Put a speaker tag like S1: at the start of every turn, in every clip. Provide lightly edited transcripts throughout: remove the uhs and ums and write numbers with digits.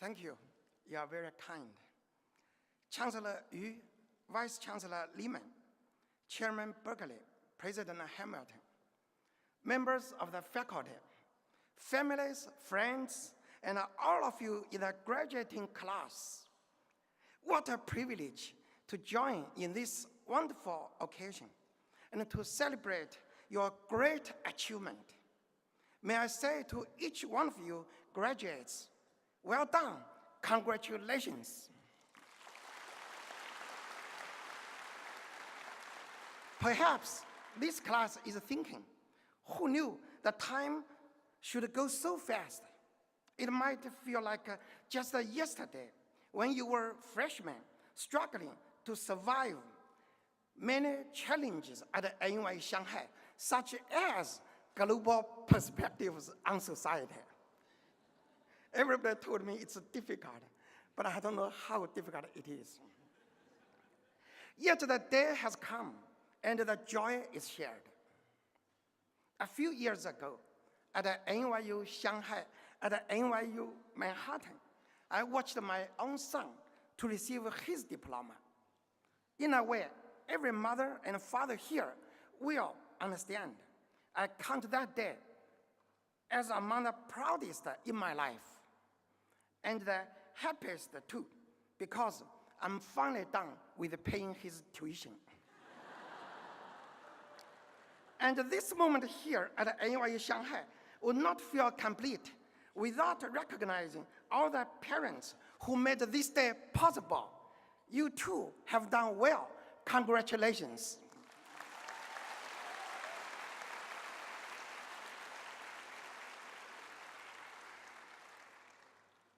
S1: Thank you. You are very kind. Chancellor Yu, Vice Chancellor Lehman, Chairman Berkeley, President Hamilton, members of the faculty, families, friends, and all of you in the graduating class. What a privilege to join in this wonderful occasion and to celebrate your great achievement. May I say to each one of you graduates, well done, congratulations. Perhaps this class is thinking, who knew the time should go so fast? It might feel like just yesterday when you were freshmen struggling to survive many challenges at NYU Shanghai, such as global perspectives on society. Everybody told me it's difficult, but I don't know how difficult it is. Yet the day has come and the joy is shared. A few years ago, at NYU Shanghai, at NYU Manhattan, I watched my own son to receive his diploma. In a way, every mother and father here will understand. I count that day as among the proudest in my life, and the happiest too, because I'm finally done with paying his tuition. And this moment here at NYU Shanghai would not feel complete without recognizing all the parents who made this day possible. You too have done well. Congratulations.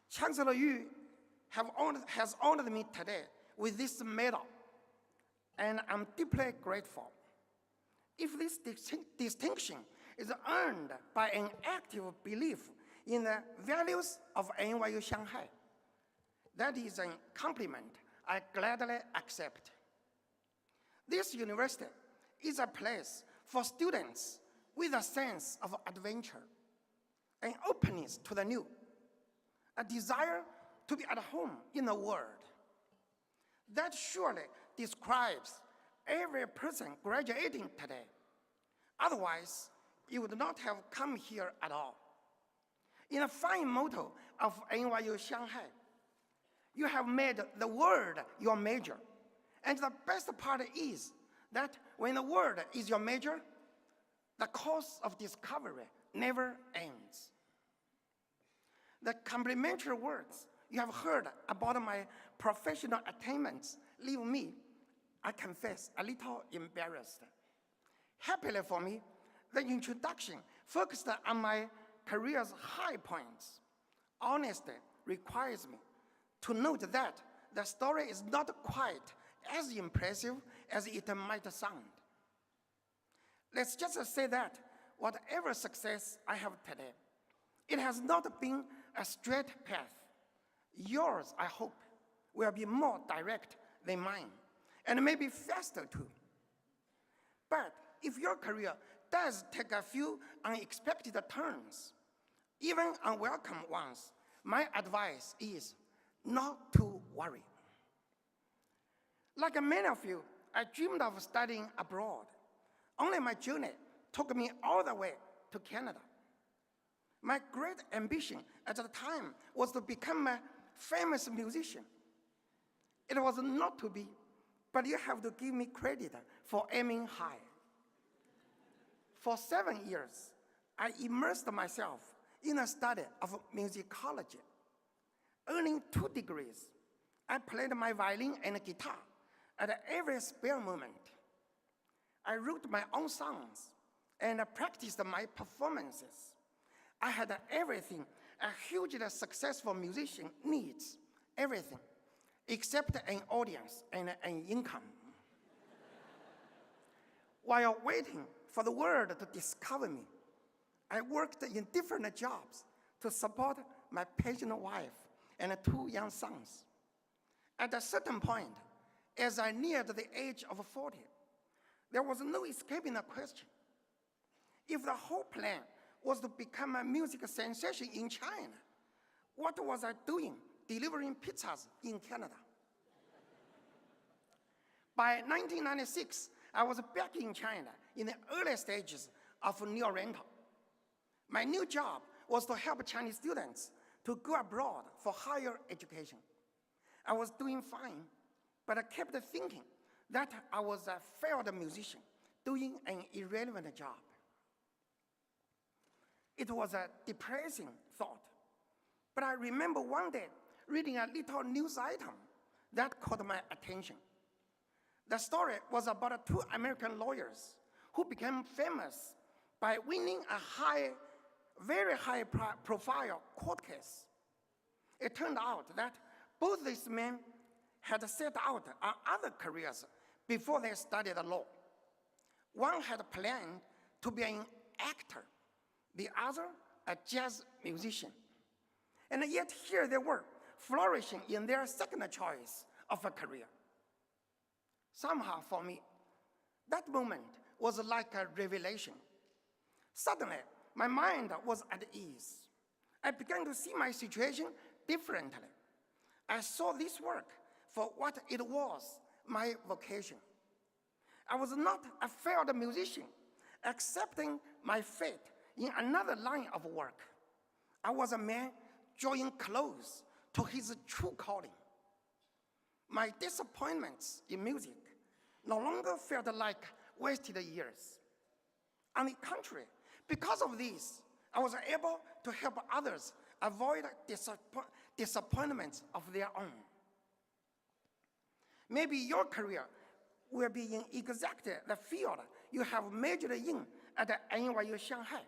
S1: Chancellor Yu has honored me today with this medal, and I'm deeply grateful. If this distinction is earned by an active belief in the values of NYU Shanghai, that is a compliment I gladly accept. This university is a place for students with a sense of adventure, an openness to the new, a desire to be at home in the world. That surely describes every person graduating today. Otherwise, you would not have come here at all. In a fine motto of NYU Shanghai, you have made the world your major. And the best part is that when the world is your major, the course of discovery never ends. The complimentary words you have heard about my professional attainments leave me, I confess, a little embarrassed. Happily for me, the introduction focused on my career's high points. Honesty requires me to note that the story is not quite as impressive as it might sound. Let's just say that whatever success I have today, it has not been a straight path. Yours, I hope, will be more direct than mine, and maybe faster too. But if your career does take a few unexpected turns, even unwelcome ones, my advice is not to worry. Like many of you, I dreamed of studying abroad. Only my journey took me all the way to Canada. My great ambition at the time was to become a famous musician. It was not to be, but you have to give me credit for aiming high. For 7 years, I immersed myself in a study of musicology. Earning 2 degrees, I played my violin and guitar at every spare moment. I wrote my own songs and practiced my performances. I had everything a hugely successful musician needs, everything, except an audience and an income. While waiting for the world to discover me, I worked in different jobs to support my patient wife and 2 young sons. At a certain point, as I neared the age of 40, there was no escaping the question. If the whole plan was to become a music sensation in China, what was I doing delivering pizzas in Canada. By 1996, I was back in China in the early stages of New Oriental. My new job was to help Chinese students to go abroad for higher education. I was doing fine, but I kept thinking that I was a failed musician doing an irrelevant job. It was a depressing thought, but I remember one day reading a little news item that caught my attention. The story was about two American lawyers who became famous by winning a very high profile court case. It turned out that both these men had set out on other careers before they studied law. One had planned to be an actor, the other a jazz musician. And yet here they were, flourishing in their second choice of a career. Somehow for me, that moment was like a revelation. Suddenly, my mind was at ease. I began to see my situation differently. I saw this work for what it was, my vocation. I was not a failed musician, accepting my fate in another line of work. I was a man drawing close to his true calling. My disappointments in music no longer felt like wasted years. On the contrary, because of this, I was able to help others avoid disappointments of their own. Maybe your career will be in exactly the field you have majored in at the NYU Shanghai,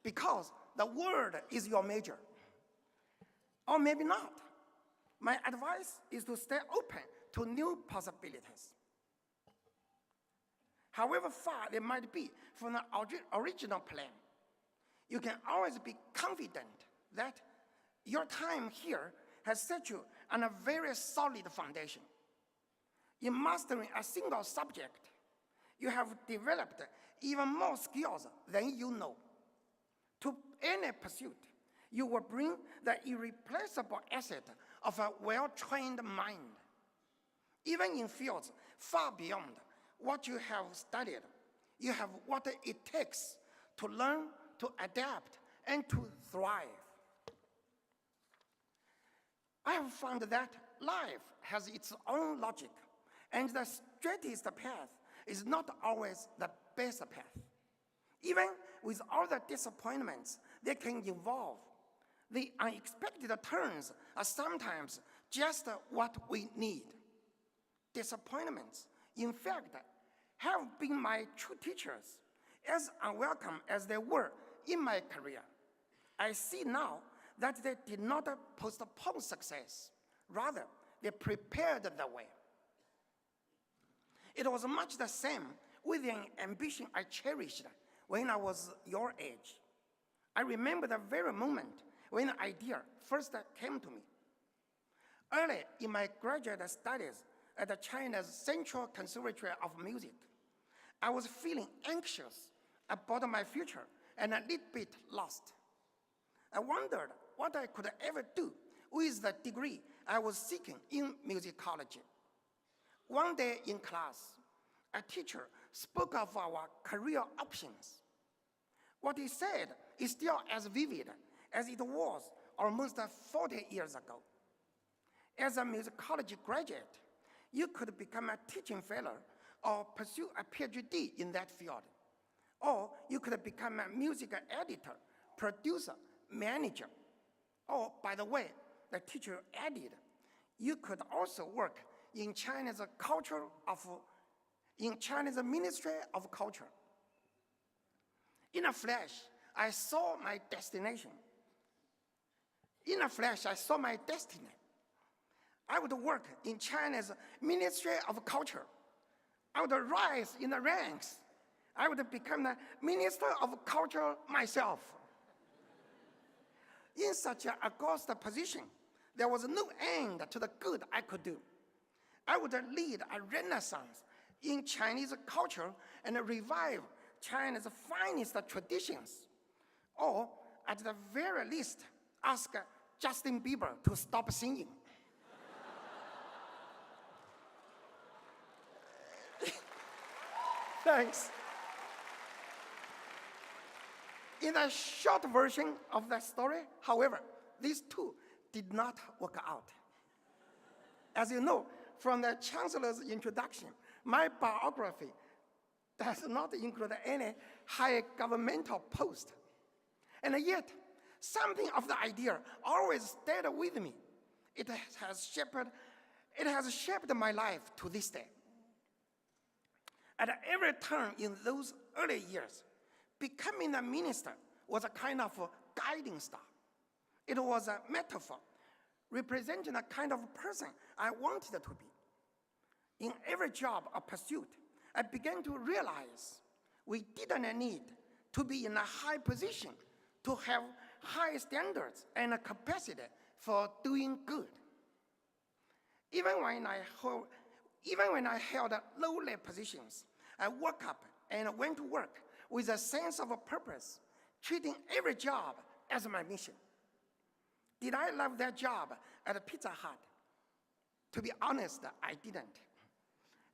S1: because the world is your major. Or maybe not. My advice is to stay open to new possibilities. However far they might be from the original plan, you can always be confident that your time here has set you on a very solid foundation. In mastering a single subject, you have developed even more skills than you know. To any pursuit, you will bring the irreplaceable asset of a well-trained mind. Even in fields far beyond what you have studied, you have what it takes to learn, to adapt, and to thrive. I have found that life has its own logic, and the straightest path is not always the best path. Even with all the disappointments they can involve, the unexpected turns are sometimes just what we need. Disappointments, in fact, have been my true teachers, as unwelcome as they were in my career. I see now that they did not postpone success. Rather, they prepared the way. It was much the same with an ambition I cherished when I was your age. I remember the very moment when the idea first came to me. Early in my graduate studies at China's Central Conservatory of Music, I was feeling anxious about my future and a little bit lost. I wondered what I could ever do with the degree I was seeking in musicology. One day in class, a teacher spoke of our career options. What he said is still as vivid as it was almost 40 years ago. As a musicology graduate, you could become a teaching fellow or pursue a PhD in that field. Or you could become a music editor, producer, manager. Or, by the way, the teacher added, you could also work in China's Ministry of Culture. In a flash, I saw my destination. In a flash, I saw my destiny. I would work in China's Ministry of Culture. I would rise in the ranks. I would become the Minister of Culture myself. In such an august position, there was no end to the good I could do. I would lead a renaissance in Chinese culture and revive China's finest traditions. Or, at the very least, ask Justin Bieber to stop singing. Thanks. In the short version of that story, however, these two did not work out. As you know, from the Chancellor's introduction, my biography does not include any high governmental post. And yet, something of the idea always stayed with me. It has shaped my life to this day. At every turn in those early years, becoming a minister was a kind of a guiding star. It was a metaphor representing the kind of person I wanted to be. In every job or pursuit, I began to realize we didn't need to be in a high position to have high standards and a capacity for doing good. Even when I held lowly positions, I woke up and went to work with a sense of a purpose, treating every job as my mission. Did I love that job at Pizza Hut? To be honest, I didn't.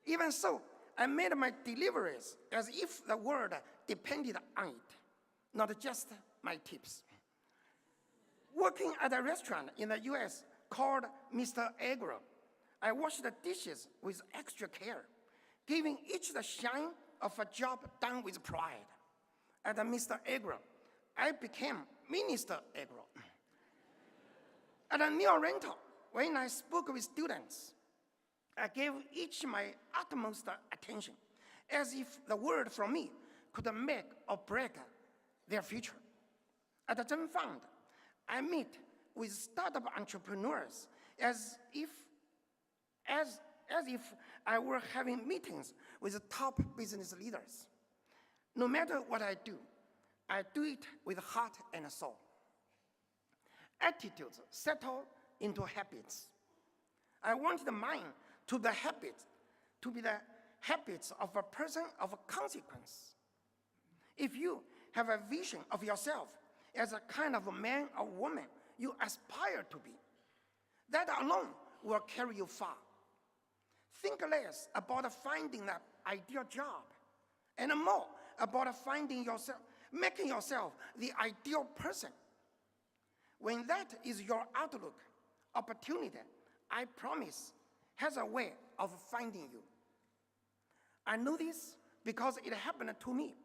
S1: Even so, I made my deliveries as if the world depended on it, not just my tips. Working at a restaurant in the US called Mr. Agro, I washed the dishes with extra care, giving each the shine of a job done with pride. At Mr. Agro, I became Minister Agro. At a new Oriental, when I spoke with students, I gave each my utmost attention, as if the word from me could make or break their future. At the ZhenFund, I meet with startup entrepreneurs as if I were having meetings with top business leaders. No matter what I do it with heart and soul. Attitudes settle into habits. I want the mind to be the habits of a person of consequence. If you have a vision of yourself as a kind of a man or woman you aspire to be, that alone will carry you far. Think less about finding that ideal job and more about making yourself the ideal person. When that is your outlook, opportunity, I promise, has a way of finding you. I know this because it happened to me.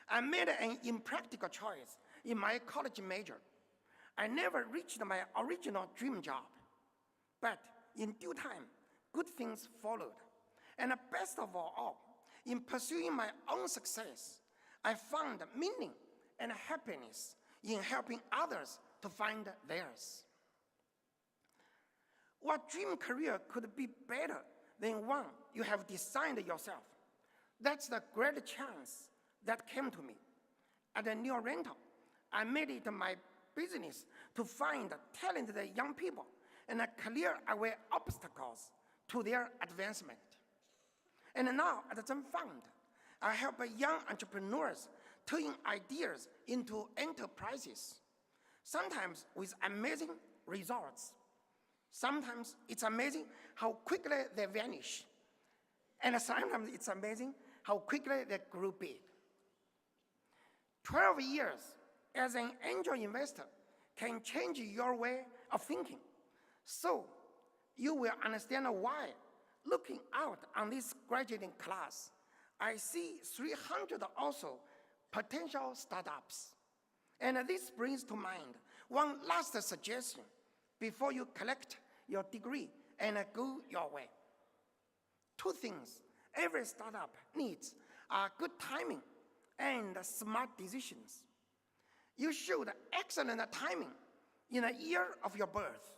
S1: I made an impractical choice in my college major. I never reached my original dream job. But in due time, good things followed. And best of all, in pursuing my own success, I found meaning and happiness in helping others to find theirs. What dream career could be better than one you have designed yourself? That's the great chance that came to me. At a new rental, I made it my business to find talented young people and clear away obstacles to their advancement. And now at ZhenFund, I help young entrepreneurs turn ideas into enterprises, sometimes with amazing results. Sometimes it's amazing how quickly they vanish. And sometimes it's amazing how quickly they grow big. 12 years as an angel investor can change your way of thinking. So you will understand why, looking out on this graduating class, I see 300 also potential startups. And this brings to mind one last suggestion before you collect your degree and go your way. Two things every startup needs are good timing and smart decisions. You showed excellent timing in the year of your birth,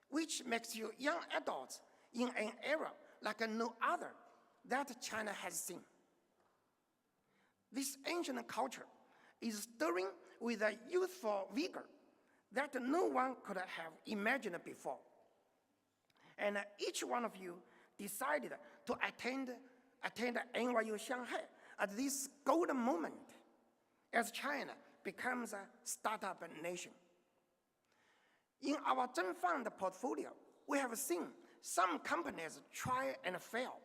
S1: which makes you young adults in an era like no other that China has seen. This ancient culture is stirring with a youthful vigor that no one could have imagined before. And each one of you decided to attend NYU Shanghai at this golden moment as China becomes a startup nation. In our ZhenFund portfolio, we have seen some companies try and fail,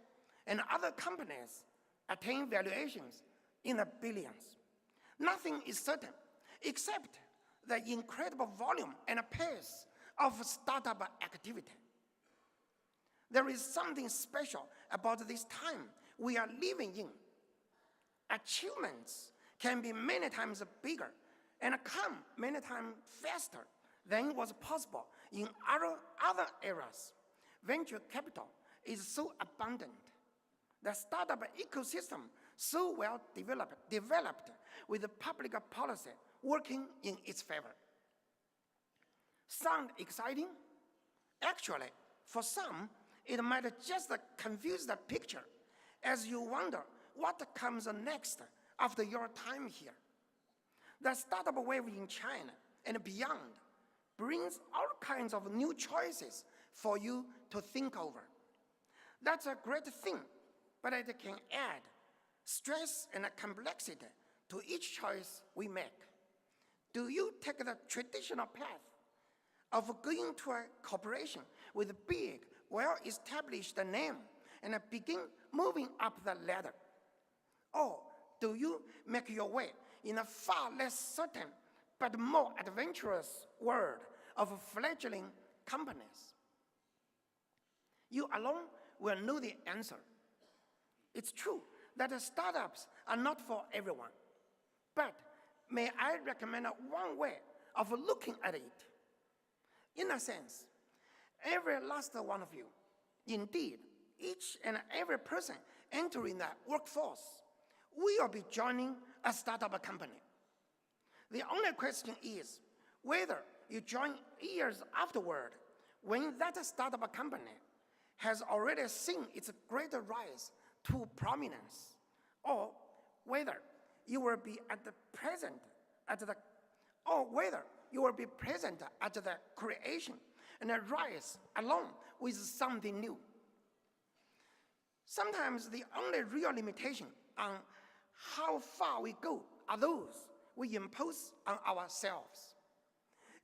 S1: and other companies attain valuations in the billions. Nothing is certain except the incredible volume and pace of startup activity. There is something special about this time we are living in. Achievements can be many times bigger and come many times faster than was possible in other eras. Venture capital is so abundant. The startup ecosystem so well developed with public policy working in its favor. Sound exciting? Actually, for some, it might just confuse the picture as you wonder what comes next after your time here. The startup wave in China and beyond brings all kinds of new choices for you to think over. That's a great thing, but it can add stress and complexity to each choice we make. Do you take the traditional path of going to a corporation with a big, well-established name and begin moving up the ladder? Or do you make your way in a far less certain but more adventurous world of fledgling companies? You alone will know the answer. It's true that startups are not for everyone, but may I recommend one way of looking at it? In a sense, every last one of you, indeed, each and every person entering the workforce, will be joining a startup company. The only question is whether you join years afterward when that startup company has already seen its great rise to prominence, or whether you will be present at the creation and the rise along with something new. Sometimes the only real limitation on how far we go are those we impose on ourselves.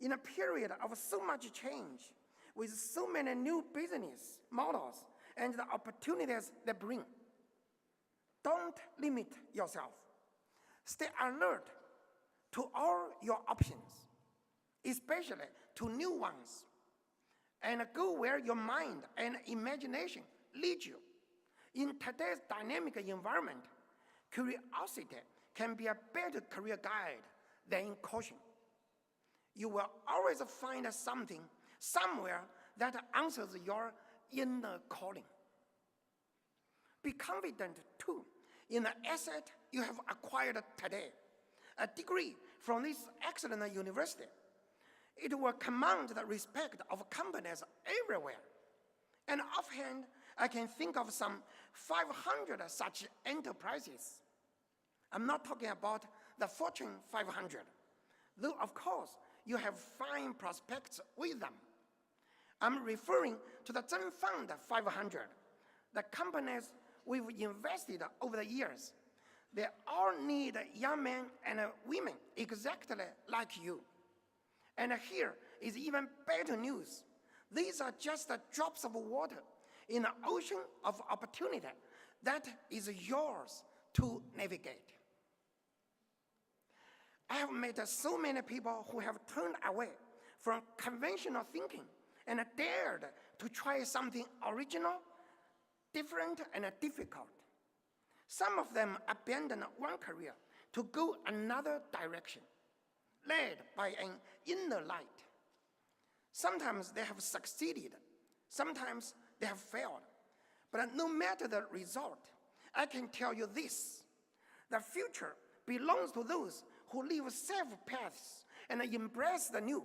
S1: In a period of so much change, with so many new business models and the opportunities they bring, don't limit yourself. Stay alert to all your options, especially to new ones, and go where your mind and imagination lead you. In today's dynamic environment, curiosity can be a better career guide than caution. You will always find something somewhere that answers your inner calling. Be confident, too, in the asset you have acquired today, a degree from this excellent university. It will command the respect of companies everywhere. And offhand, I can think of some 500 such enterprises. I'm not talking about the Fortune 500, though of course you have fine prospects with them. I'm referring to the ZhenFund 500, the companies we've invested over the years. They all need young men and women exactly like you. And here is even better news. These are just drops of water in an ocean of opportunity that is yours to navigate. I have met so many people who have turned away from conventional thinking and dared to try something original, different, and difficult. Some of them abandoned one career to go another direction, led by an inner light. Sometimes they have succeeded, sometimes they have failed. But no matter the result, I can tell you this: the future belongs to those who live safe paths and embrace the new.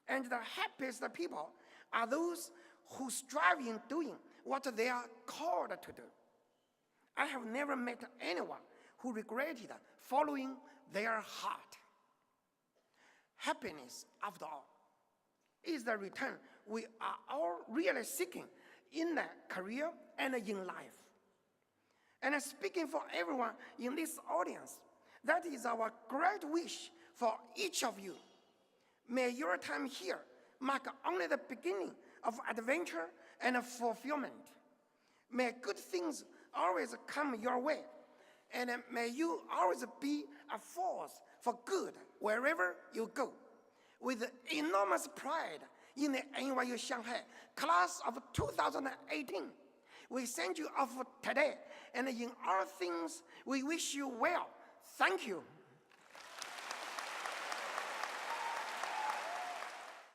S1: And the happiest people are those who strive in doing what they are called to do. I have never met anyone who regretted following their heart. Happiness, after all, is the return we are all really seeking in the career and in life. And speaking for everyone in this audience, that is our great wish for each of you. May your time here mark only the beginning of adventure and fulfillment. May good things always come your way, and may you always be a force for good wherever you go. With enormous pride in the NYU Shanghai class of 2018, we send you off today, and in all things, we wish you well. Thank you.